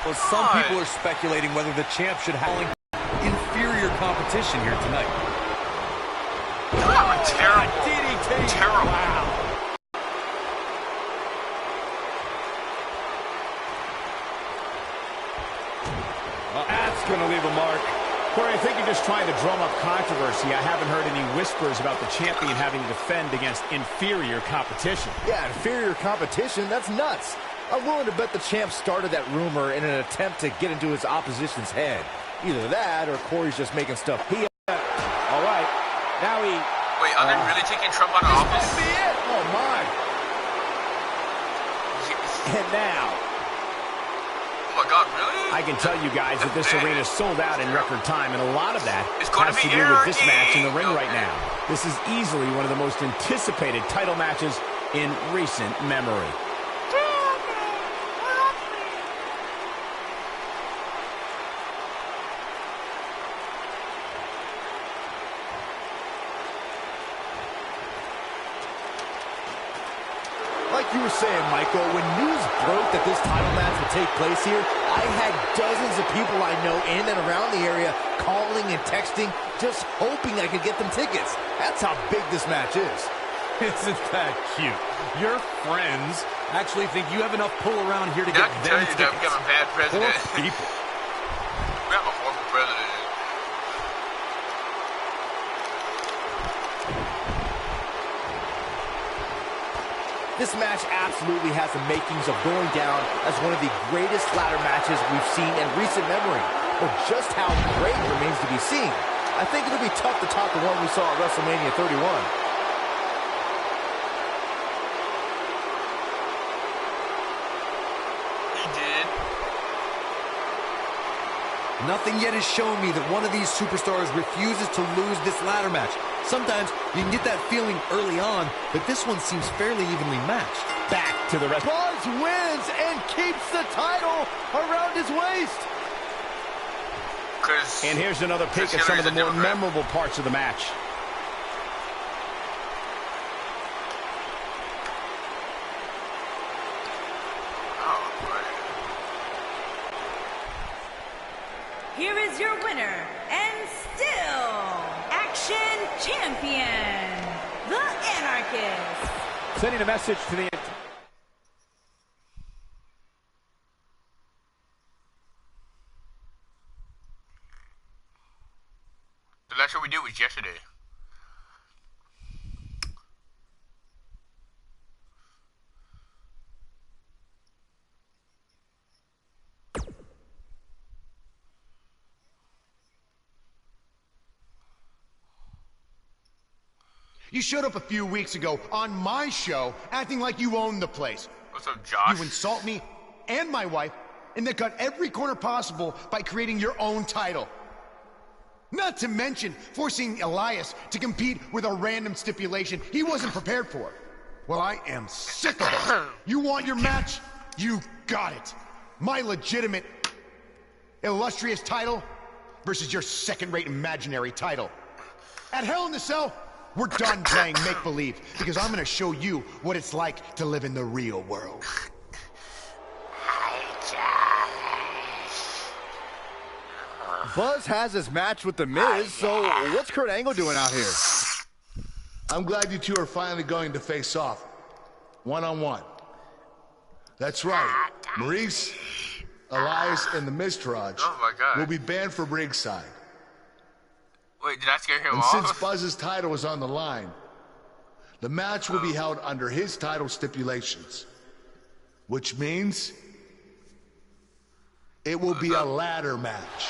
Well, some people are speculating whether the champ should have inferior competition here tonight. Oh, terrible. DDT. Terrible. Wow. That's going to leave a mark. Corey, I think you're just trying to drum up controversy. I haven't heard any whispers about the champion having to defend against inferior competition. Yeah, inferior competition? That's nuts. I'm willing to bet the champ started that rumor in an attempt to get into his opposition's head. Either that or Corey's just making stuff. All right. Now he... Wait, are they really taking Trump out of office? This might be it. Oh, my. And now... Oh, my God, really? I can tell you guys that this arena sold out in record time, and a lot of that It's gonna has be to do with this anarchy. match in the ring right now. This is easily one of the most anticipated title matches in recent memory. Like you were saying, Michael, when news broke that this title match would take place here, I had dozens of people I know in and around the area calling and texting, just hoping I could get them tickets. That's how big this match is. Isn't that cute? Your friends actually think you have enough pull around here to I get can tell them you that we tickets. have a bad president. Poor people. We have a horrible president. This match absolutely has the makings of going down as one of the greatest ladder matches we've seen in recent memory. But just how great remains to be seen. I think it'll be tough to top the one we saw at WrestleMania 31. He did. Nothing yet has shown me that one of these superstars refuses to lose this ladder match. Sometimes you can get that feeling early on, but this one seems fairly evenly matched. Back to the rest. Buzz wins and keeps the title around his waist. And here's another peek at some of the more memorable parts of the match. Here is your winner, and still Action Champion, the Anarchist. Sending a message to the... The last show we did was yesterday. You showed up a few weeks ago on my show acting like you owned the place. What's up, Josh? You insult me and my wife and then cut every corner possible by creating your own title. Not to mention forcing Elias to compete with a random stipulation he wasn't prepared for. Well, I am sick of it. You want your match? You got it. My legitimate, illustrious title versus your second-rate imaginary title. At Hell in the Cell, we're done playing make-believe because I'm going to show you what it's like to live in the real world. Buzz has his match with The Miz, so what's Kurt Angle doing out here? I'm glad you two are finally going to face off, one-on-one. That's right, Maurice, Elias, and the Miztourage Oh my God. will be banned from ringside. Wait, did I scare him And off? since Buzz's title is on the line, the match will be held under his title stipulations, which means it will be a ladder match.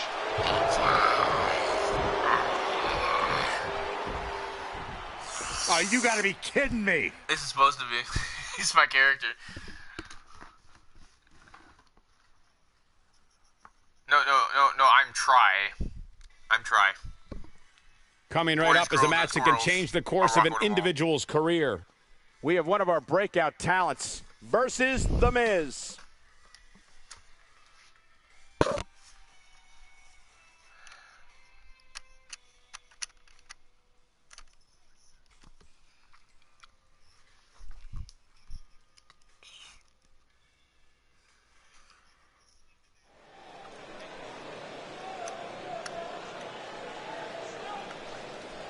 Oh, you gotta be kidding me. This is supposed to be. He's my character. No, I'm Try. Coming right Boys, up is a girls, match that can girls. change the course I'll of an rock with 'em all. individual's career. We have one of our breakout talents versus The Miz.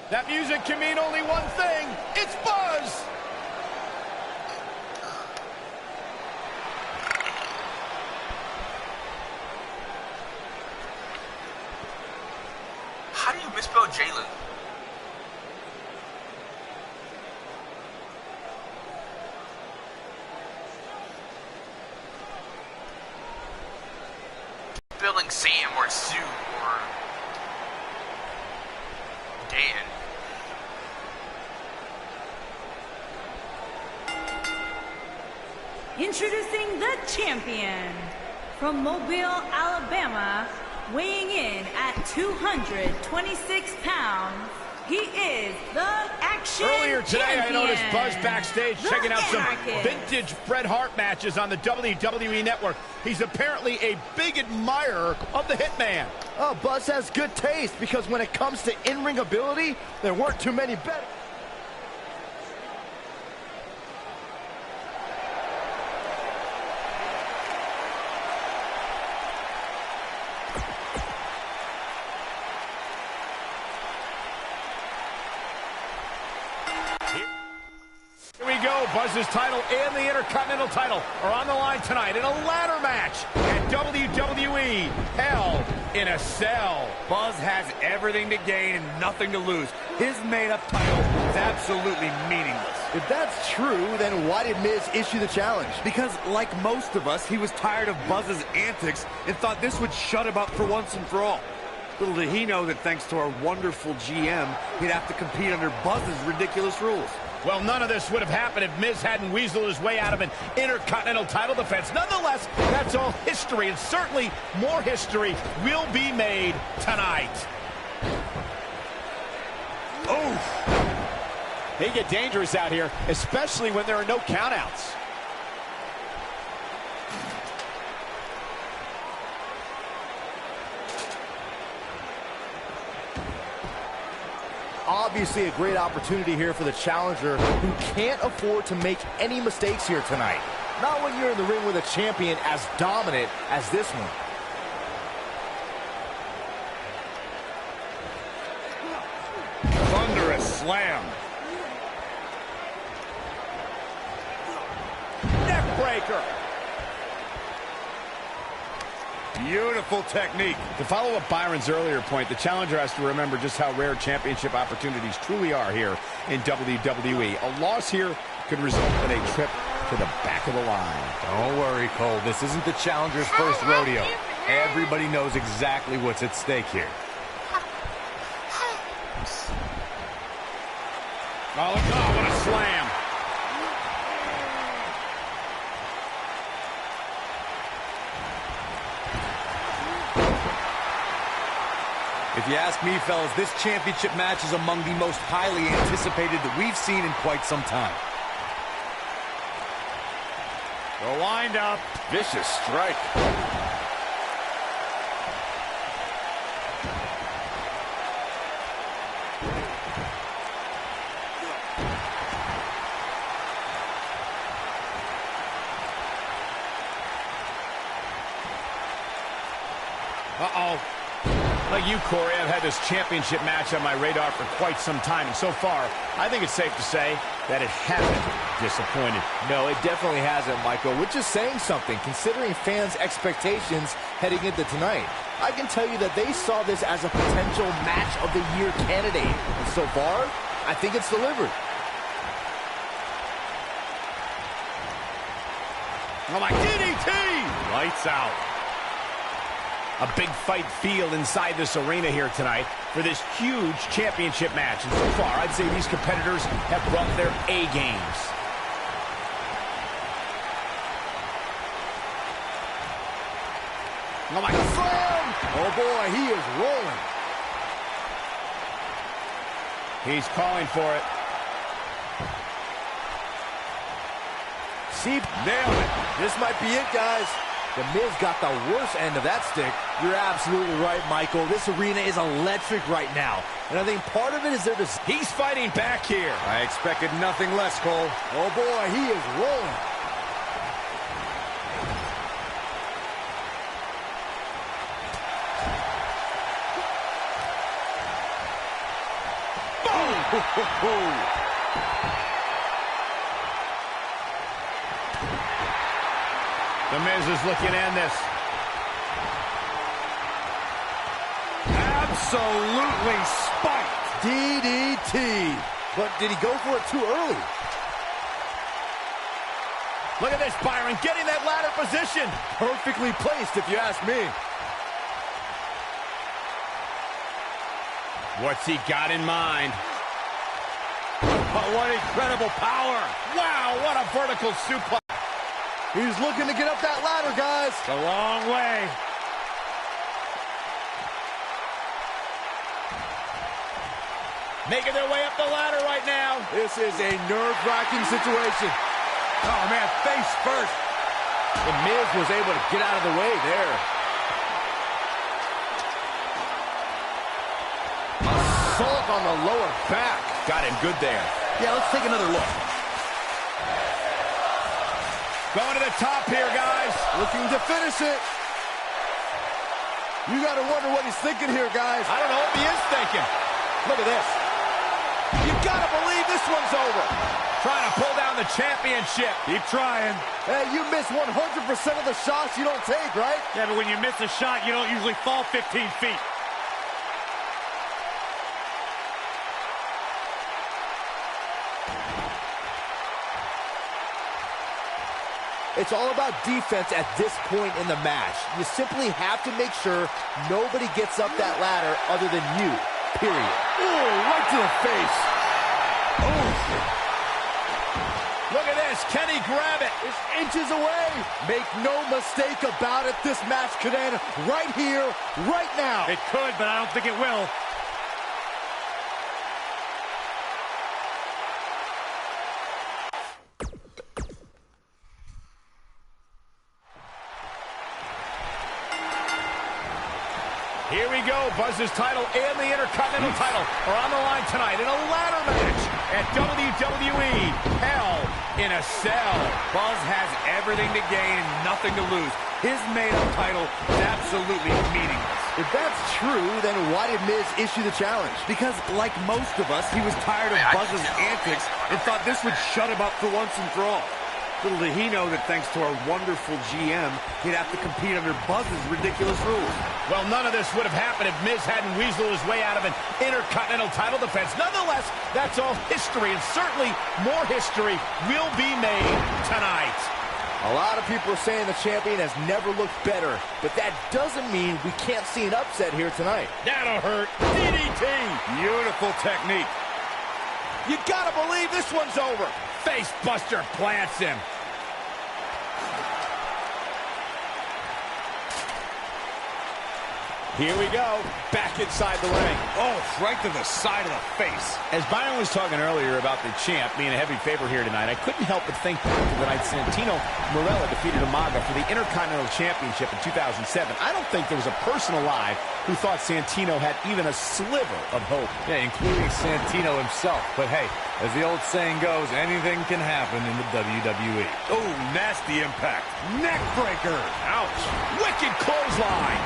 That music can mean only one thing. It's Buzz! How do you misspell Jalen? Spelling Sam or Sue or Dan. Introducing the champion from Mobile, Alabama, weighing in at 226 pounds, he is the Action Earlier today, Champion. I noticed Buzz backstage The checking out some Anarchist. vintage Bret Hart matches on the WWE Network. He's apparently a big admirer of the Hitman. Oh, Buzz has good taste because when it comes to in-ring ability, there weren't too many better. Here we go. Buzz's title and the Intercontinental title are on the line tonight in a ladder match at WWE Hell in a Cell. Buzz has everything to gain and nothing to lose. His made-up title is absolutely meaningless. If that's true, then why did Miz issue the challenge? Because, like most of us, he was tired of Buzz's antics and thought this would shut him up for once and for all. Little did he know that thanks to our wonderful GM, he'd have to compete under Buzz's ridiculous rules. Well, none of this would have happened if Miz hadn't weaseled his way out of an Intercontinental title defense. Nonetheless, that's all history, and certainly more history will be made tonight. Oh! They get dangerous out here, especially when there are no countouts. Obviously a great opportunity here for the challenger who can't afford to make any mistakes here tonight. Not when you're in the ring with a champion as dominant as this one. Thunderous slam. Neck breaker. Beautiful technique. To follow up Byron's earlier point, the challenger has to remember just how rare championship opportunities truly are here in WWE. A loss here could result in a trip to the back of the line. Don't worry, Cole. This isn't the challenger's first rodeo. Everybody knows exactly what's at stake here. Oh, look, oh, what a slam. If you ask me, fellas, this championship match is among the most highly anticipated that we've seen in quite some time. The wind up. Vicious strike. Uh-oh. Like you, Corey, I've had this championship match on my radar for quite some time, and so far, I think it's safe to say that it hasn't disappointed. No, it definitely hasn't, Michael, which is saying something, considering fans' expectations heading into tonight. I can tell you that they saw this as a potential match of the year candidate, and so far, I think it's delivered. Oh, my DDT! Lights out. A big fight feel inside this arena here tonight for this huge championship match. And so far, I'd say these competitors have brought their A games. Oh, my God. Oh, boy, he is rolling. He's calling for it. See, nailed it. This might be it, guys. The Miz got the worst end of that stick. You're absolutely right, Michael. This arena is electric right now. And I think part of it is they're just... He's fighting back here. I expected nothing less, Cole. Oh, boy, he is rolling. The Miz is looking to end this. Absolutely spiked. DDT. But did he go for it too early? Look at this, Byron, getting that ladder position. Perfectly placed, if you ask me. What's he got in mind? Oh, what incredible power. Wow, what a vertical suplex. He's looking to get up that ladder, guys. It's a long way. Making their way up the ladder right now. This is a nerve-wracking situation. Oh, man, face first. The Miz was able to get out of the way there. Assault on the lower back. Got him good there. Yeah, let's take another look. Going to the top here, guys. Looking to finish it. You got to wonder what he's thinking here, guys. I don't know what he is thinking. Look at this. You got to believe this one's over. Trying to pull down the championship. Keep trying. Hey, you miss 100% of the shots you don't take, right? Yeah, but when you miss a shot, you don't usually fall 15 feet. It's all about defense at this point in the match. You simply have to make sure nobody gets up that ladder other than you, period. Ooh, right to the face. Look at this. Can he grab it? It's inches away. Make no mistake about it. This match could end right here, right now. It could, but I don't think it will. Here we go. Buzz's title and the Intercontinental title are on the line tonight in a ladder match at WWE Hell in a Cell. Buzz has everything to gain and nothing to lose. His made-up title is absolutely meaningless. If that's true, then why did Miz issue the challenge? Because, like most of us, he was tired of Buzz's antics and thought this would shut him up for once and for all. Little did he know that thanks to our wonderful GM, he'd have to compete under Buzz's ridiculous rules. Well, none of this would have happened if Miz hadn't weaseled his way out of an Intercontinental title defense. Nonetheless, that's all history, and certainly more history will be made tonight. A lot of people are saying the champion has never looked better, but that doesn't mean we can't see an upset here tonight. That'll hurt. DDT. Beautiful technique. You gotta believe this one's over. Face buster plants him. Here we go, back inside the ring. Oh, right to the side of the face. As Byron was talking earlier about the champ being a heavy favorite here tonight, I couldn't help but think back to the night Santino Marella defeated Umaga for the Intercontinental Championship in 2007. I don't think there was a person alive who thought Santino had even a sliver of hope. Yeah, including Santino himself. But hey, as the old saying goes, anything can happen in the WWE. Oh, nasty impact. Neck breaker. Ouch. Wicked clothesline.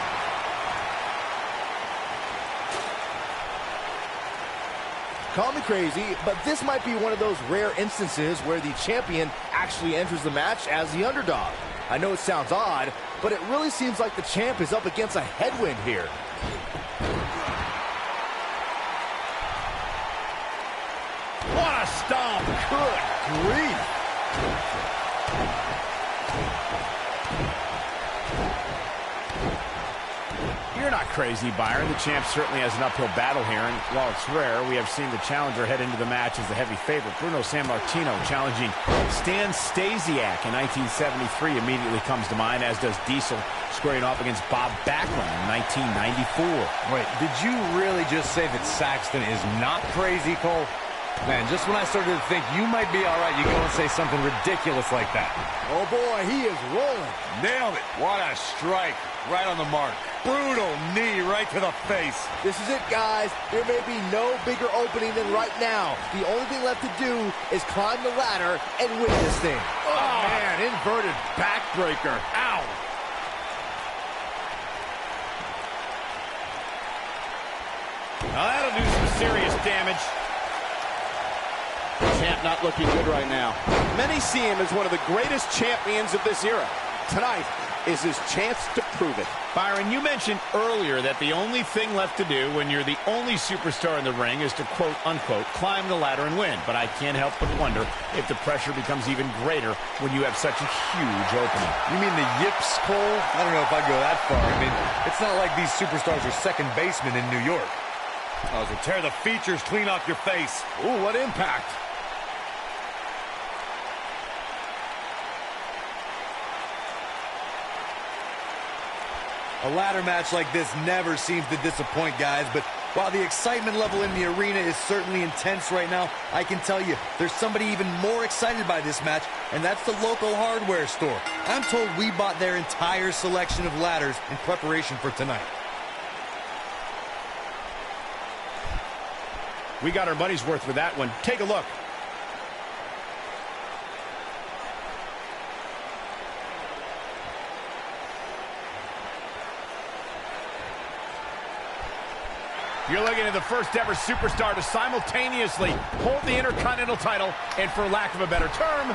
Call me crazy, but this might be one of those rare instances where the champion actually enters the match as the underdog. I know it sounds odd, but it really seems like the champ is up against a headwind here. What a stomp. Good grief. You're not crazy, Byron. The champ certainly has an uphill battle here, and while it's rare, we have seen the challenger head into the match as the heavy favorite. Bruno Sammartino challenging Stan Stasiak in 1973 immediately comes to mind, as does Diesel squaring off against Bob Backlund in 1994. Wait, did you really just say that Saxton is not crazy, Cole? Man, just when I started to think you might be all right, you go and say something ridiculous like that. Oh boy, he is rolling. Nailed it. What a strike. Right on the mark. Brutal knee right to the face. This is it, guys. There may be no bigger opening than right now. The only thing left to do is climb the ladder and win this thing. Oh, man, inverted backbreaker. Ow. Now that'll do some serious damage. not looking good right now. Many see him as one of the greatest champions of this era. Tonight is his chance to prove it. Byron, you mentioned earlier that the only thing left to do when you're the only superstar in the ring is to quote-unquote climb the ladder and win. But I can't help but wonder if the pressure becomes even greater when you have such a huge opening. You mean the yips, Cole? I don't know if I'd go that far. I mean, it's not like these superstars are second basemen in New York. Oh, so tear the features clean off your face. Ooh, what impact. A ladder match like this never seems to disappoint, guys, but while the excitement level in the arena is certainly intense right now, I can tell you there's somebody even more excited by this match, and that's the local hardware store. I'm told we bought their entire selection of ladders in preparation for tonight. We got our money's worth with that one. Take a look. You're looking at the first ever superstar to simultaneously hold the Intercontinental title and, for lack of a better term,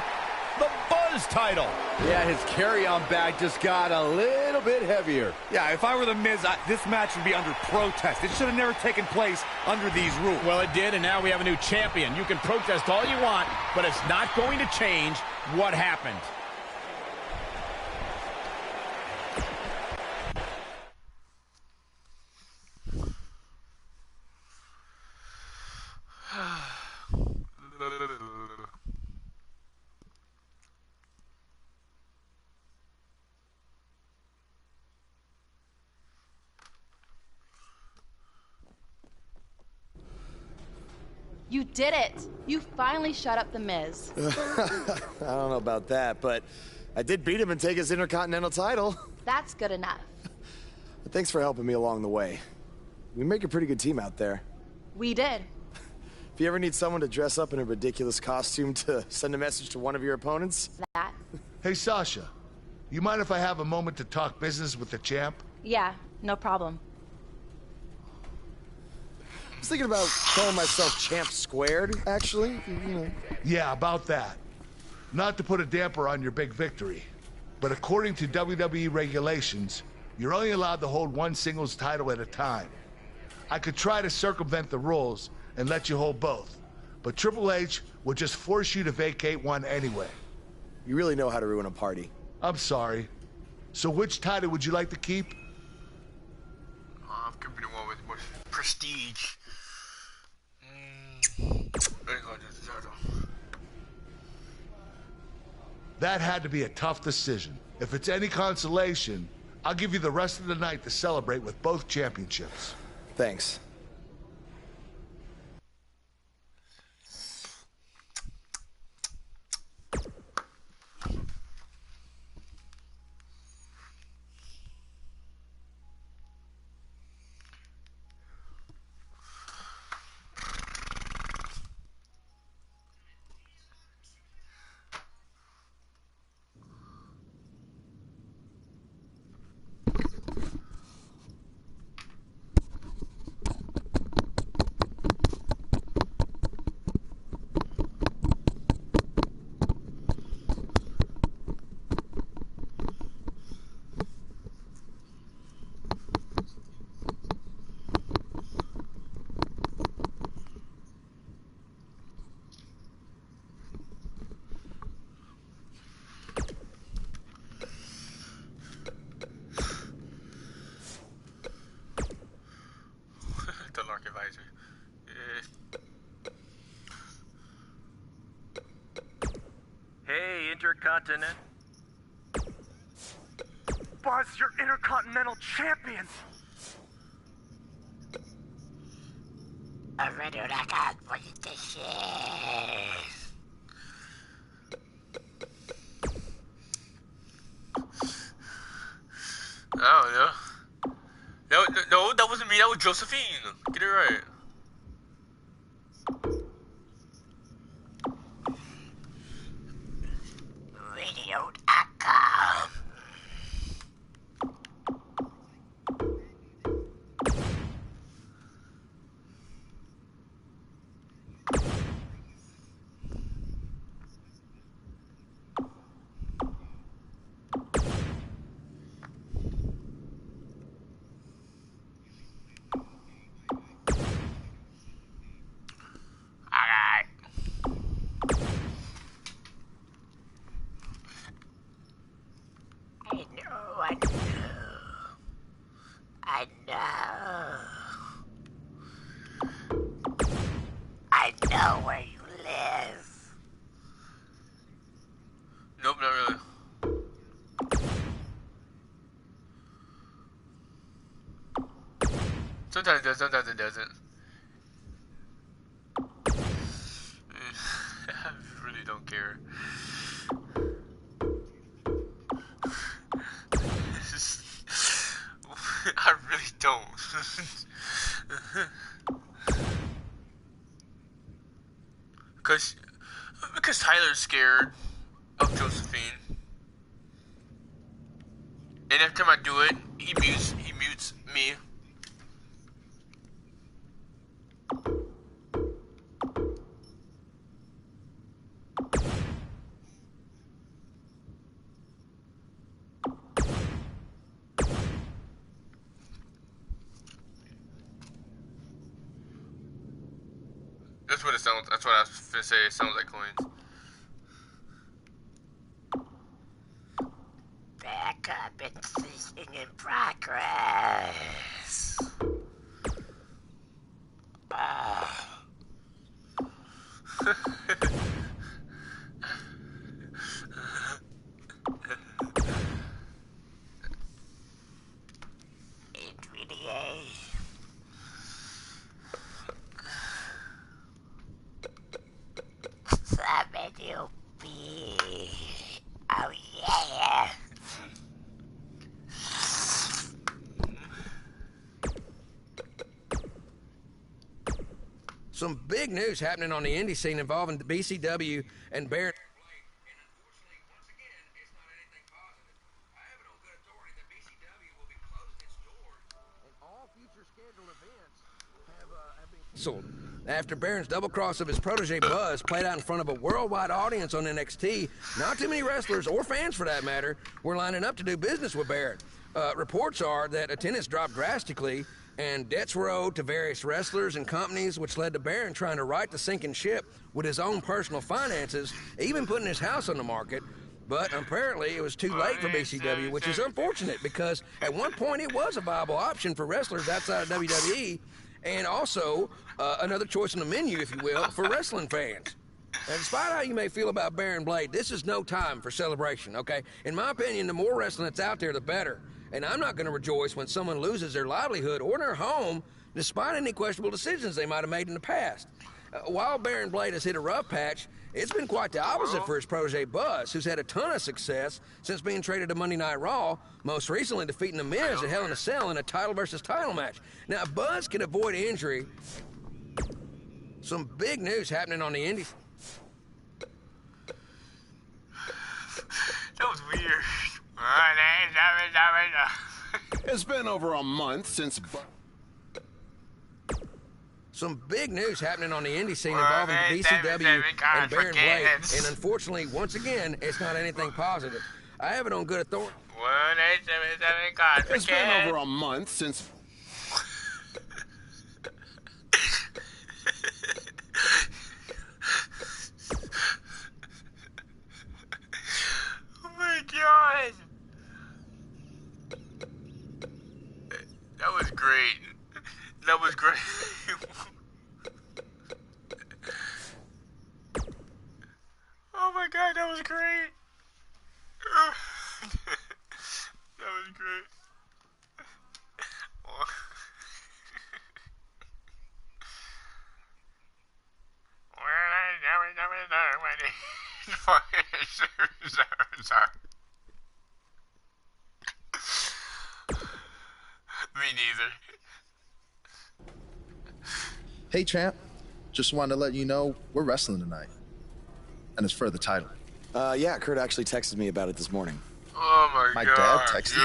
the Buzz title. Yeah, his carry-on bag just got a little bit heavier. Yeah, if I were The Miz, this match would be under protest. It should have never taken place under these rules. Well, it did, and now we have a new champion. You can protest all you want, but it's not going to change what happened. You did it! You finally shut up The Miz. I don't know about that, but I did beat him and take his Intercontinental title. That's good enough. But thanks for helping me along the way. We make a pretty good team out there. We did. If you ever need someone to dress up in a ridiculous costume to send a message to one of your opponents... That. Hey, Sasha, you mind if I have a moment to talk business with the champ? Yeah, no problem. I was thinking about calling myself Champ Squared, actually. You know. Yeah, about that. Not to put a damper on your big victory, but according to WWE regulations, you're only allowed to hold one singles title at a time. I could try to circumvent the rules and let you hold both, but Triple H would just force you to vacate one anyway. You really know how to ruin a party. I'm sorry. So which title would you like to keep? I'm keeping the one with more prestige. That had to be a tough decision. If it's any consolation, I'll give you the rest of the night to celebrate with both championships. Thanks. Hey, Intercontinent. Buzz, you're Intercontinental Champion! Oh, no. No, that wasn't me. That was Josephine. Get it right. Radio.com. I know. I know where you live. Nope, not really. Sometimes it does, sometimes it doesn't. I really don't care. I really don't. Because Tyler's scared of Josephine. And every time I do it, he mutes me. That's what it sounds. That's what I was gonna say. It sounds like coins. Backup and ceasing in progress. Oh yeah. Some big news happening on the indie scene involving the BCW and Baron. After Baron's double cross of his protege Buzz played out in front of a worldwide audience on NXT, not too many wrestlers, or fans for that matter, were lining up to do business with Baron. Reports are that attendance dropped drastically, and debts were owed to various wrestlers and companies, which led to Baron trying to right the sinking ship with his own personal finances, even putting his house on the market. But apparently it was too late for BCW, which is unfortunate because at one point it was a viable option for wrestlers outside of WWE, and also another choice on the menu, if you will, for wrestling fans. And despite how you may feel about Baron Blade, this is no time for celebration, okay? In my opinion, the more wrestling that's out there, the better. And I'm not going to rejoice when someone loses their livelihood or their home, despite any questionable decisions they might have made in the past. While Baron Blade has hit a rough patch, it's been quite the opposite for his protege Buzz, who's had a ton of success since being traded to Monday Night Raw, most recently defeating The Miz at Hell in a Cell in a title versus title match. Now, if Buzz can avoid injury, some big news happening on the indies. That was weird. It's been over a month since... Some big news happening on the indie scene involving the BCW and Baron Blade, and unfortunately, once again, it's not anything positive. I have it on good authority. 1877 cards. It's been over a month since... Oh my god! That was great. That was great. Oh my god, that was great. That was great. Me neither. Hey, champ. Just wanted to let you know we're wrestling tonight. And it's for the title. Yeah, Kurt actually texted me about it this morning. Oh my god. My dad texted me.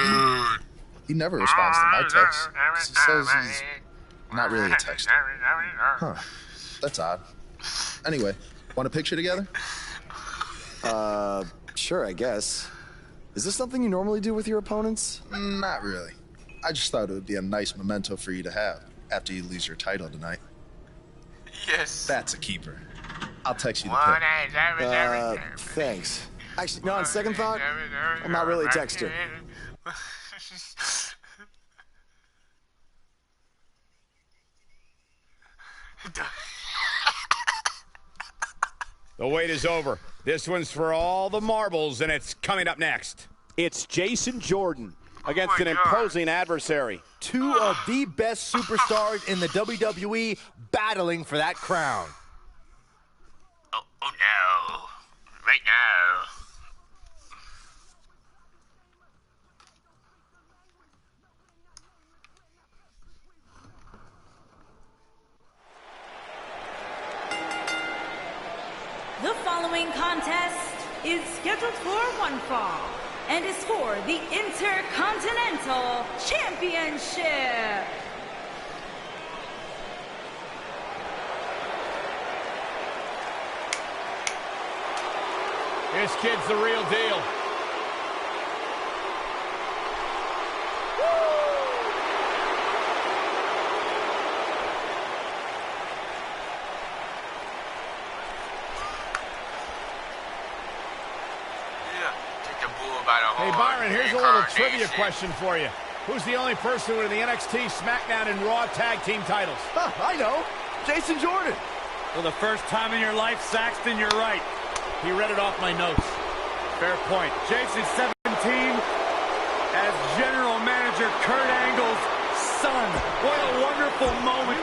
He never responds to my texts. He says he's not really a texter. Huh. That's odd. Anyway, want a picture together? Sure, I guess. Is this something you normally do with your opponents? Not really. I just thought it would be a nice memento for you to have after you lose your title tonight. Yes. That's a keeper. I'll text you the pic. Thanks. Actually, no, on second thought, I'm not really a texter. The wait is over. This one's for all the marbles, and it's coming up next. It's Jason Jordan against an imposing adversary. Two of the best superstars in the WWE battling for that crown. Oh no. Right now. The following contest is scheduled for one fall and is for the Intercontinental Championship. This kid's the real deal. Hey, Byron, here's a little trivia question for you. Who's the only person with the NXT, SmackDown, and Raw tag team titles? I know. Jason Jordan. For the first time in your life, Saxton, you're right. He read it off my notes. Fair point. Jason's 17 as General Manager Kurt Angle's son. What a wonderful moment.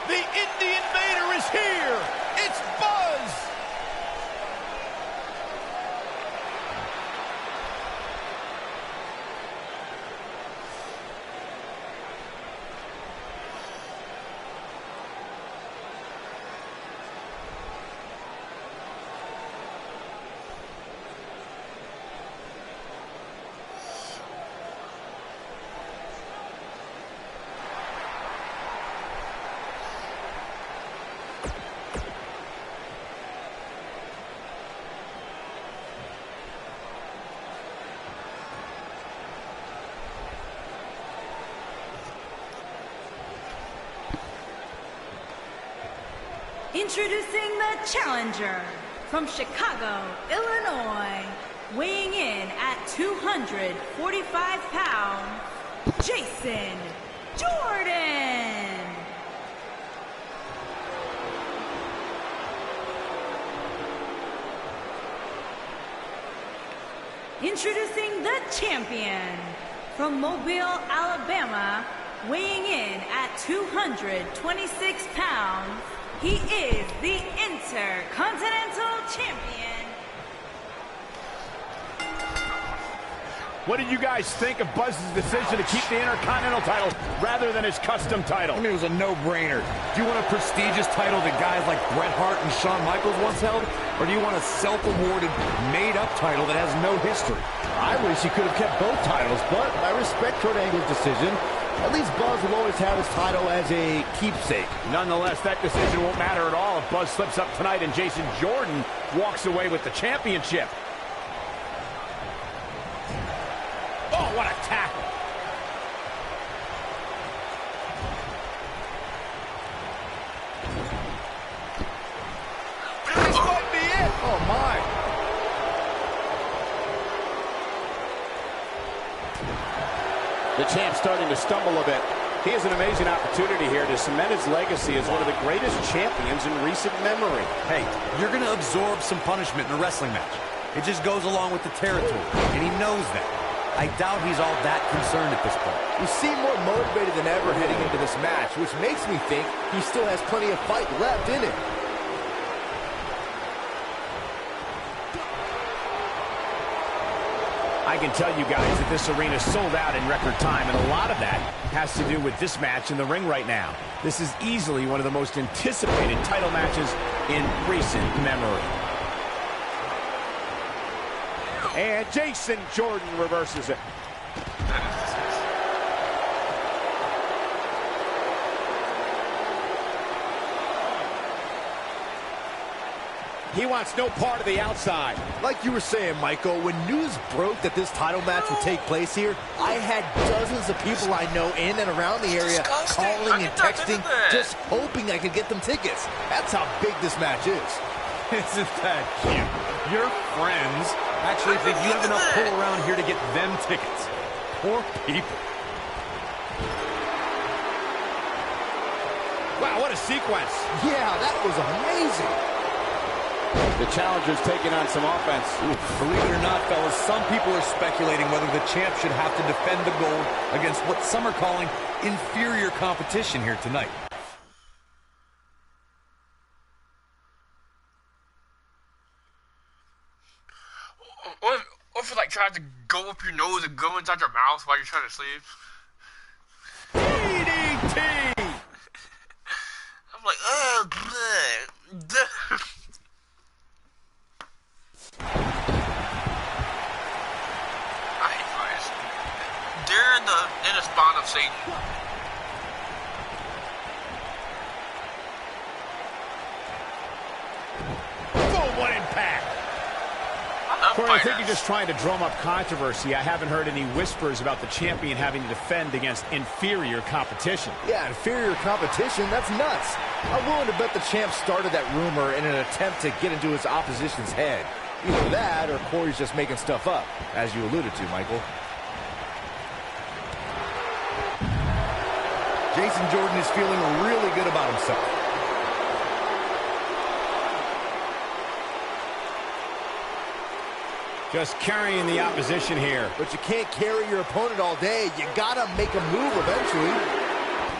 The Indian Vader is here. It's Buzz. Introducing the challenger from Chicago, Illinois, weighing in at 245 pounds, Jason Jordan. Introducing the champion from Mobile, Alabama, weighing in at 226 pounds, he is the Intercontinental Champion. What did you guys think of Buzz's decision to keep the Intercontinental title rather than his custom title? I mean, it was a no-brainer. Do you want a prestigious title that guys like Bret Hart and Shawn Michaels once held? Or do you want a self-awarded, made-up title that has no history? I wish he could have kept both titles, but I respect Kurt Angle's decision. At least Buzz will always have his title as a keepsake. Nonetheless, that decision won't matter at all if Buzz slips up tonight and Jason Jordan walks away with the championship. Oh, what a tackle. This might be it. Oh, my. The champ's starting to stumble a bit. He has an amazing opportunity here to cement his legacy as one of the greatest champions in recent memory. Hey, you're going to absorb some punishment in a wrestling match. It just goes along with the territory, and he knows that. I doubt he's all that concerned at this point. He seemed more motivated than ever heading into this match, which makes me think he still has plenty of fight left in him. I can tell you guys that this arena sold out in record time, and a lot of that has to do with this match in the ring right now. This is easily one of the most anticipated title matches in recent memory. And Jason Jordan reverses it. He wants no part of the outside. Like you were saying, Michael, when news broke that this title match would take place here, I had dozens of people I know in and around the area calling and texting, just hoping I could get them tickets. That's how big this match is. Isn't that cute? Your friends actually think you have enough pull around here to get them tickets. Poor people. Wow, what a sequence. Yeah, that was amazing. The challenger's taking on some offense. Believe it or not, fellas, some people are speculating whether the champ should have to defend the gold against what some are calling inferior competition here tonight. Or if it like tries to go up your nose and go inside your mouth while you're trying to sleep. DDT! I'm like, oh, bleh. I hate flies. They're in the spawn of Satan. Boom, what impact! Corey, I think you're just trying to drum up controversy. I haven't heard any whispers about the champion having to defend against inferior competition. Yeah, inferior competition? That's nuts. I'm willing to bet the champ started that rumor in an attempt to get into his opposition's head. Either that, or Corey's just making stuff up, as you alluded to, Michael. Jason Jordan is feeling really good about himself. Just carrying the opposition here. But you can't carry your opponent all day. You gotta make a move eventually.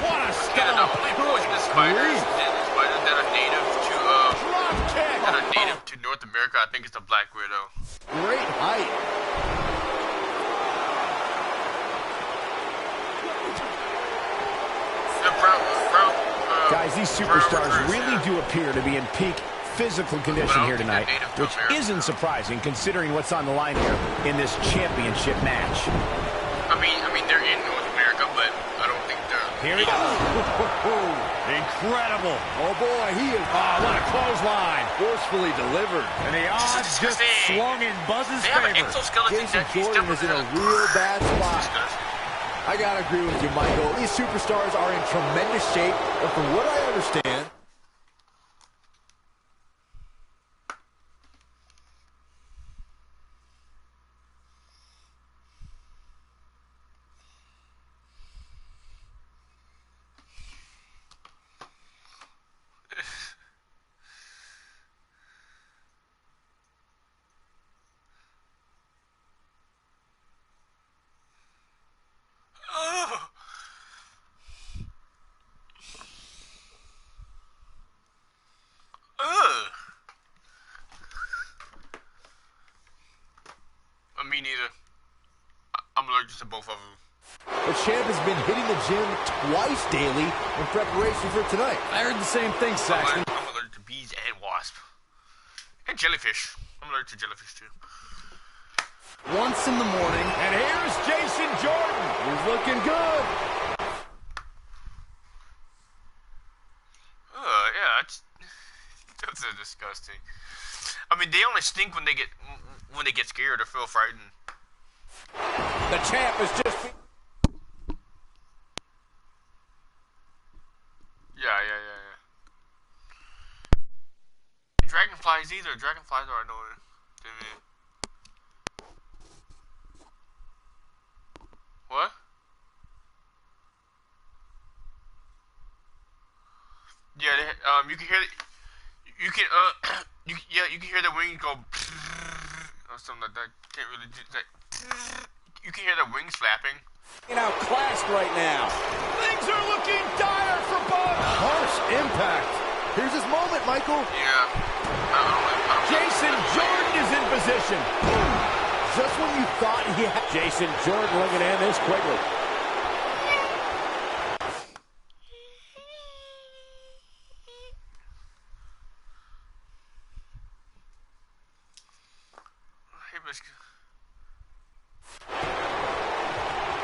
What a Yeah, the only poisonous spiders that are native to that are native to North America, I think it's the Black Widow. Great height. Guys, these superstars really do appear to be in peak physical condition here tonight, which isn't surprising considering what's on the line here in this championship match. I mean, they're in North America, but I don't think they're. Here he goes. Incredible. Oh, boy, he is. Oh, what a clothesline. Forcefully delivered. And the odds just swung in Buzz's favor. Jason Jordan is in a real bad spot. I gotta agree with you, Michael. These superstars are in tremendous shape, but from what I understand, Me neither. I'm allergic to both of them. the champ has been hitting the gym twice daily in preparation for tonight. I heard the same thing, Saxton. I'm allergic to bees and wasps. And jellyfish. I'm allergic to jellyfish too. Once in the morning. And here's Jason Jordan. He's looking good. Yeah, that's disgusting. I mean, they only stink when they get scared or feel frightened. The champ is just. Yeah. Dragonflies either. Dragonflies are annoying to me. What? Yeah, you can hear you can hear the wings go or something like that. Can't really do that. You can hear the wings flapping. Outclassed right now. Things are looking dire for Buzz. Harsh impact. Here's his moment, Michael. Yeah. Jason Jordan is in position. Just when you thought he had... Jason Jordan looking to end this quickly.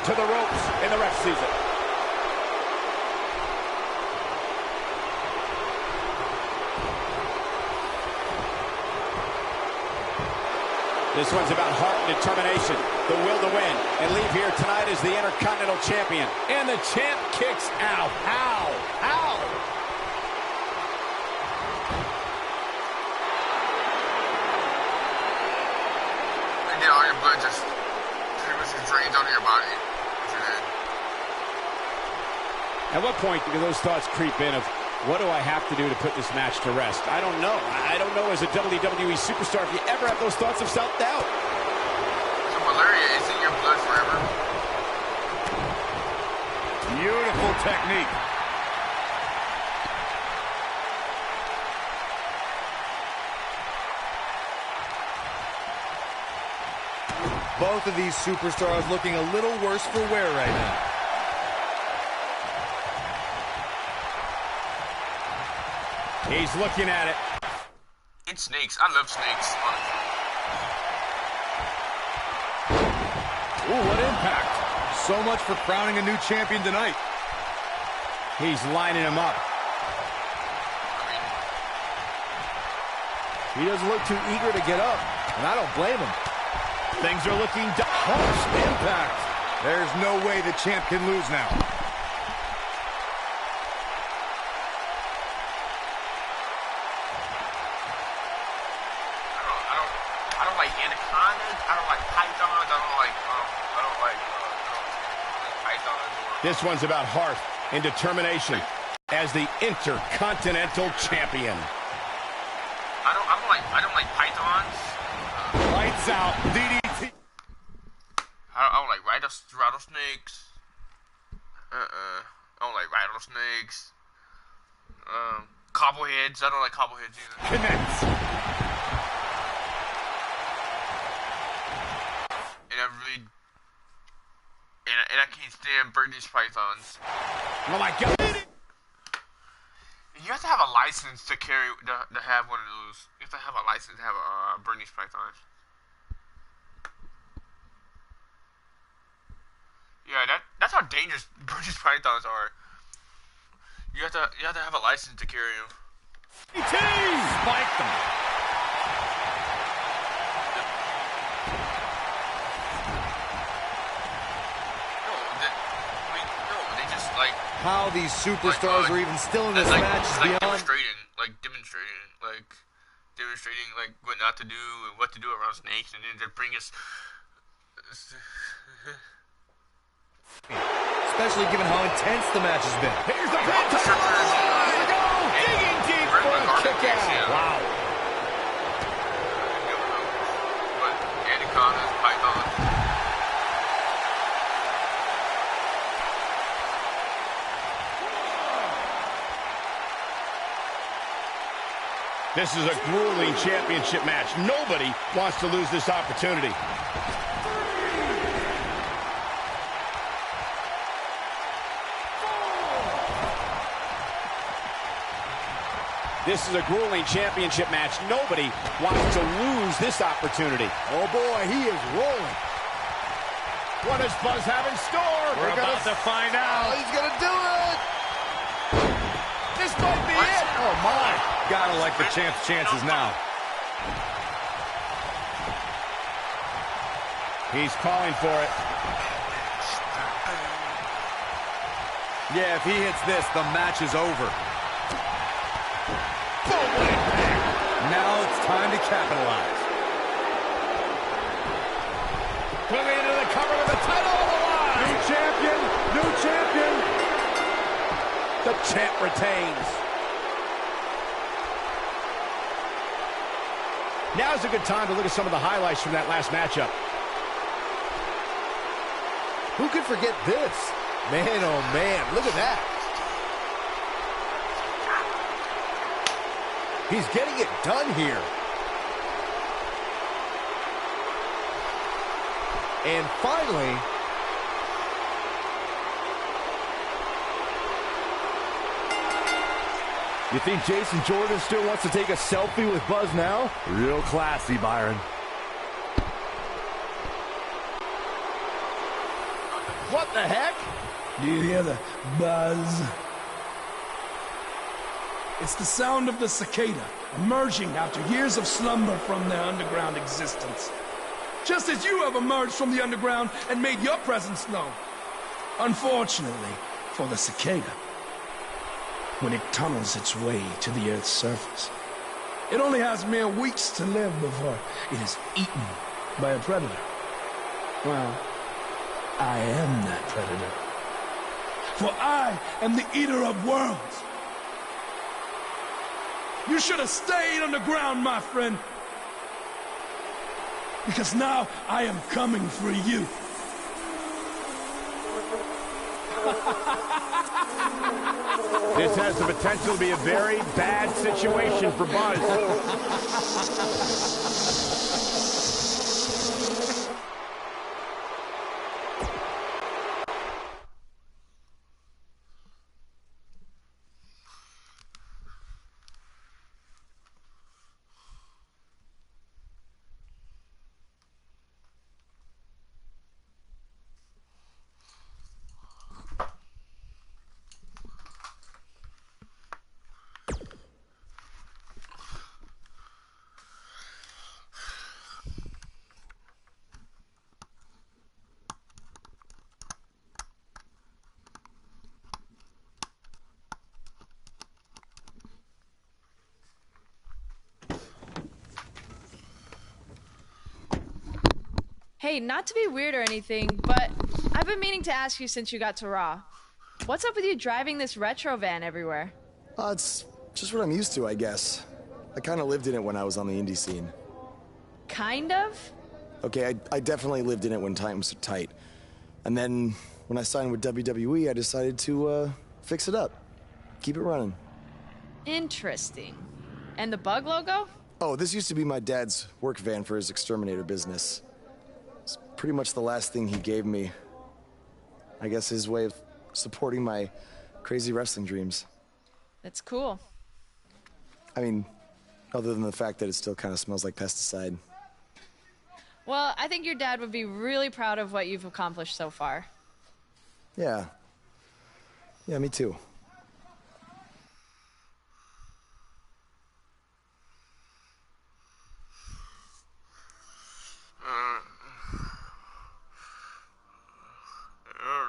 To the ropes in the ref season. This one's about heart and determination, the will to win, and leave here tonight as the Intercontinental Champion. And the champ kicks out. How? And then all your blood just pretty much drains out of your body. At what point do those thoughts creep in of What do I have to do to put this match to rest? I don't know. I don't know as a WWE superstar if you ever have those thoughts of self-doubt. So malaria is in your blood forever. Beautiful technique. Both of these superstars looking a little worse for wear right now. He's looking at it. It's snakes. I love snakes, honestly. Ooh, what impact. So much for crowning a new champion tonight. He's lining him up. He doesn't look too eager to get up, and I don't blame him. Things are looking harsh impact. There's no way the champ can lose now. I don't like anacondas. I don't like pythons. I don't like pythons. This one's about heart and determination as the Intercontinental Champion. I don't like pythons. Lights out. DDT. I don't like rattlesnakes. I don't like rattlesnakes. Cobbleheads. I don't like cobbleheads either. Connects. And I can't stand British pythons. Oh my God! You have to have a license to carry to have one of those. You have to have a license to have a British python. Yeah, that's how dangerous British pythons are. You have to have a license to carry them. Spike them. How these superstars are even still in this match is beyond. Demonstrating what not to do and what to do around snakes, and then to bring us. Especially given how intense the match has been. Here's the pin. Digging deep for a kick out. Wow. But anacondas, pythons. This is a grueling championship match. Nobody wants to lose this opportunity. This is a grueling championship match. Nobody wants to lose this opportunity. Oh boy, he is rolling. What does Buzz have in store? We're about to find out. Oh, he's gonna do it. This might be it. Oh my. Gotta like the champ's chances now. He's calling for it. Yeah, if he hits this, the match is over. Now it's time to capitalize. Moving into the cover with the title on the line. New champion, new champion. The champ retains. Now's a good time to look at some of the highlights from that last matchup. Who could forget this? Man, oh man, look at that. He's getting it done here. And finally, you think Jason Jordan still wants to take a selfie with Buzz now? Real classy, Byron. What the heck? Do you hear the buzz? It's the sound of the cicada emerging after years of slumber from their underground existence. Just as you have emerged from the underground and made your presence known. Unfortunately for the cicada, when it tunnels its way to the Earth's surface, it only has mere weeks to live before it is eaten by a predator. Well, I am that predator. For I am the eater of worlds. You should have stayed underground, my friend. Because now I am coming for you. This has the potential to be a very bad situation for Buzz. Hey, not to be weird or anything, but I've been meaning to ask you since you got to Raw. What's up with you driving this retro van everywhere? It's just what I'm used to, I guess. I kind of lived in it when I was on the indie scene. Kind of? Okay, I definitely lived in it when times were tight. And then when I signed with WWE, I decided to fix it up. Keep it running. Interesting. And the Bug logo? Oh, this used to be my dad's work van for his exterminator business. It's pretty much the last thing he gave me. I guess his way of supporting my crazy wrestling dreams. That's cool. I mean, other than the fact that it still kind of smells like pesticide. Well, I think your dad would be really proud of what you've accomplished so far. Yeah. Yeah, me too.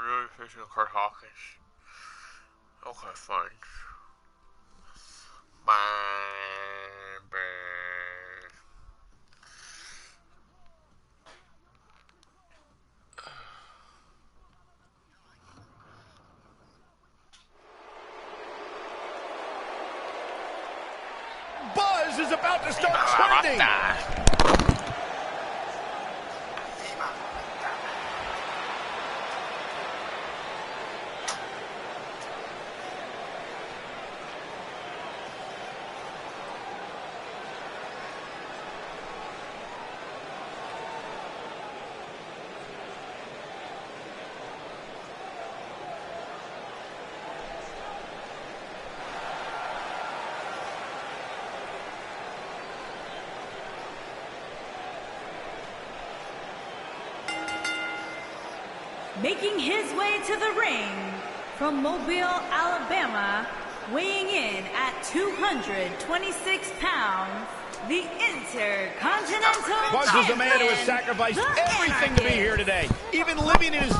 Really fishing Kurt Hawkins. Okay, fine. Bye. Buzz is about to start trending. Making his way to the ring from Mobile, Alabama, weighing in at 226 pounds, the Intercontinental Buzz is a man who has sacrificed everything to be here today, even living in his